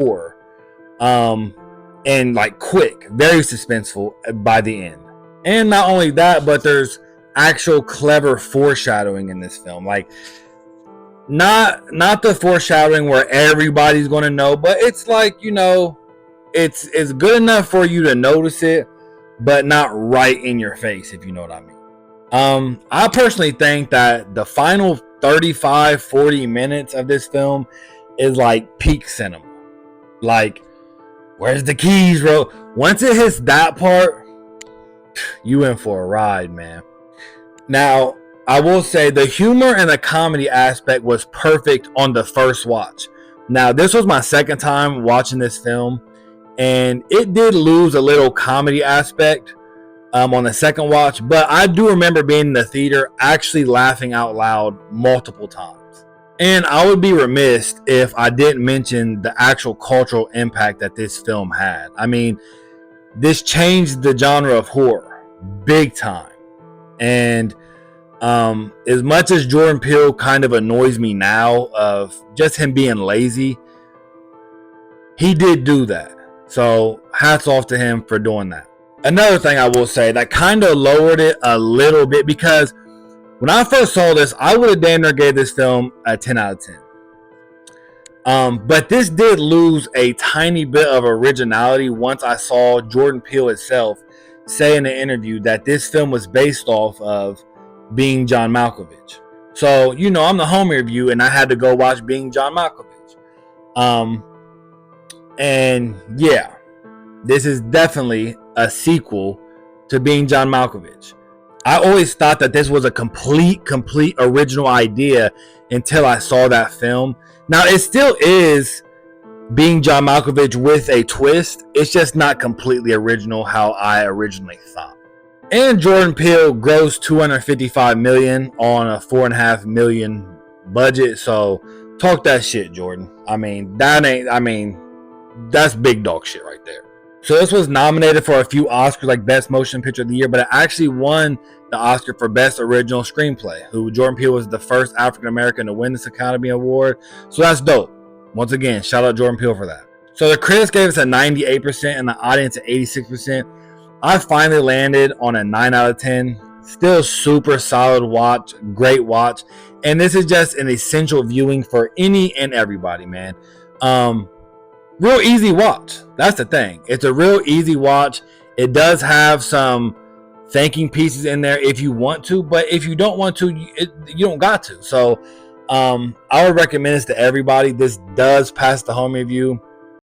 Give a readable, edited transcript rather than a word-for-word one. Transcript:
horror. And like quick, very suspenseful by the end. And not only that, but there's actual clever foreshadowing in this film. Like not the foreshadowing where everybody's going to know, but it's like, it's good enough for you to notice it, but not right in your face, if you know what I mean. I personally think that the final 35-40 minutes of this film is like peak cinema. Like, where's the keys, bro? Once it hits that part, you in for a ride, man. Now, I will say the humor and the comedy aspect was perfect on the first watch. Now, this was my second time watching this film, and it did lose a little comedy aspect on the second watch, but I do remember being in the theater actually laughing out loud multiple times. And I would be remiss if I didn't mention the actual cultural impact that this film had. I mean, this changed the genre of horror big time. And as much as Jordan Peele kind of annoys me now of just him being lazy, he did do that. So hats off to him for doing that. Another thing I will say that kind of lowered it a little bit, because when I first saw this, I would have damn near gave this film a 10 out of 10. But this did lose a tiny bit of originality once I saw Jordan Peele itself say in an interview that this film was based off of Being John Malkovich. So, I'm the home review and I had to go watch Being John Malkovich. And yeah, this is definitely a sequel to Being John Malkovich. I always thought that this was a complete original idea until I saw that film. Now, it still is Being John Malkovich with a twist. It's just not completely original how I originally thought. And Jordan Peele grossed $255 million on a $4.5 million budget. So talk that shit, Jordan. That's big dog shit right there. So this was nominated for a few Oscars, like Best Motion Picture of the Year, but it actually won the Oscar for Best Original Screenplay. Jordan Peele was the first African American to win this Academy Award. So that's dope. Once again, shout out Jordan Peele for that. So the critics gave us a 98% and the audience an 86%. I finally landed on a 9 out of 10. Still super solid watch, great watch. And this is just an essential viewing for any and everybody, man. Real easy watch. That's the thing. It's a real easy watch. It does have some thinking pieces in there if you want to, but if you don't want to, you don't got to. So I would recommend this to everybody. This does pass the home review.